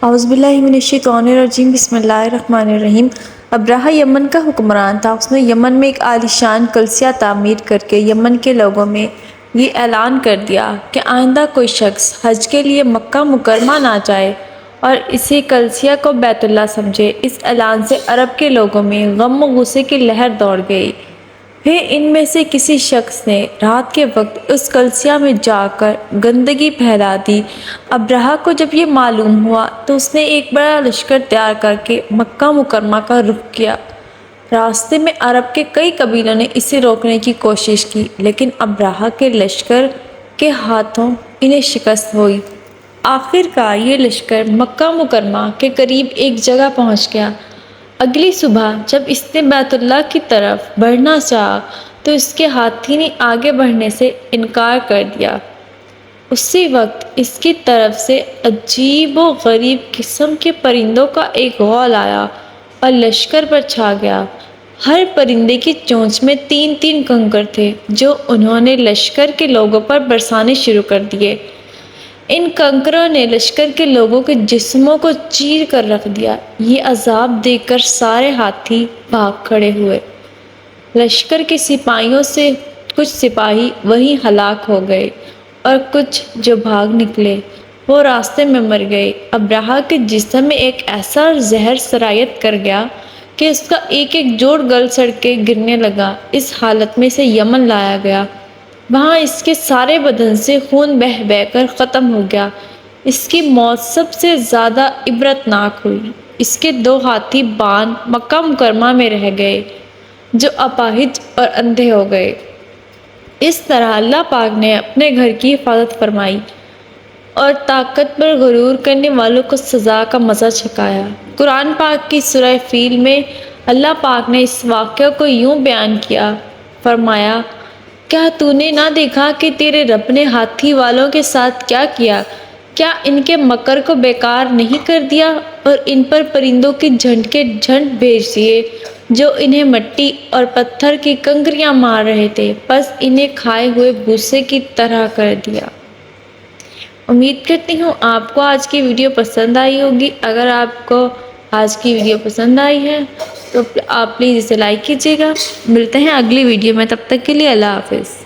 اعوذ باللہ من الشیطان الرجیم، بسم اللہ الرحمن الرحیم۔ ابرہہ یمن کا حکمران تھا۔ اس نے یمن میں ایک عالیشان کلیسا تعمیر کر کے یمن کے لوگوں میں یہ اعلان کر دیا کہ آئندہ کوئی شخص حج کے لیے مکہ مکرمہ نہ جائے اور اسی کلیسا کو بیت اللہ سمجھے۔ اس اعلان سے عرب کے لوگوں میں غم و غصے کی لہر دوڑ گئی۔ پھر ان میں سے کسی شخص نے رات کے وقت اس کلیسا میں جا کر گندگی پھیلا دی۔ ابرہہ کو جب یہ معلوم ہوا تو اس نے ایک بڑا لشکر تیار کر کے مکہ مکرمہ کا رخ کیا۔ راستے میں عرب کے کئی قبیلوں نے اسے روکنے کی کوشش کی، لیکن ابرہہ کے لشکر کے ہاتھوں انہیں شکست ہوئی۔ آخر کار یہ لشکر مکہ مکرمہ کے قریب ایک جگہ پہنچ گیا۔ اگلی صبح جب اس نے بیت اللہ کی طرف بڑھنا چاہا تو اس کے ہاتھی نے آگے بڑھنے سے انکار کر دیا۔ اسی وقت اس کی طرف سے عجیب و غریب قسم کے پرندوں کا ایک غول آیا اور لشکر پر چھا گیا۔ ہر پرندے کی چونچ میں 3 کنکر تھے جو انہوں نے لشکر کے لوگوں پر برسانے شروع کر دیے۔ ان کنکروں نے لشکر کے لوگوں کے جسموں کو چیر کر رکھ دیا۔ یہ عذاب دیکھ کر سارے ہاتھی بھاگ کھڑے ہوئے۔ لشکر کے سپاہیوں سے کچھ سپاہی وہیں ہلاک ہو گئے اور کچھ جو بھاگ نکلے وہ راستے میں مر گئے۔ ابرہہ کے جسم میں ایک ایسا زہر سرایت کر گیا کہ اس کا ایک جوڑ گل سڑ کے گرنے لگا۔ اس حالت میں اسے یمن لایا گیا۔ وہاں اس کے سارے بدن سے خون بہہ بہہ کر ختم ہو گیا۔ اس کی موت سب سے زیادہ عبرتناک ہوئی۔ اس کے 2 ہاتھی بان مکہ مکرمہ میں رہ گئے جو اپاہج اور اندھے ہو گئے۔ اس طرح اللہ پاک نے اپنے گھر کی حفاظت فرمائی اور طاقت پر غرور کرنے والوں کو سزا کا مزہ چکھایا۔ قرآن پاک کی سورہ فیل میں اللہ پاک نے اس واقعہ کو یوں بیان کیا، فرمایا، کیا تو نے نہ دیکھا کہ تیرے رب نے ہاتھی والوں کے ساتھ کیا کیا؟ کیا ان کے مکر کو بیکار نہیں کر دیا اور ان پر پرندوں کے جھنڈ کے جھنڈ بھیج دیے جو انہیں مٹی اور پتھر کی کنکریاں مار رہے تھے، پس انہیں کھائے ہوئے بھوسے کی طرح کر دیا۔ امید کرتی ہوں آپ کو آج کی ویڈیو پسند آئی ہوگی۔ اگر آپ کو آج کی ویڈیو پسند آئی ہے تو آپ پلیز اسے لائک کیجیے گا۔ ملتے ہیں اگلی ویڈیو میں، تب تک کے لیے اللہ حافظ۔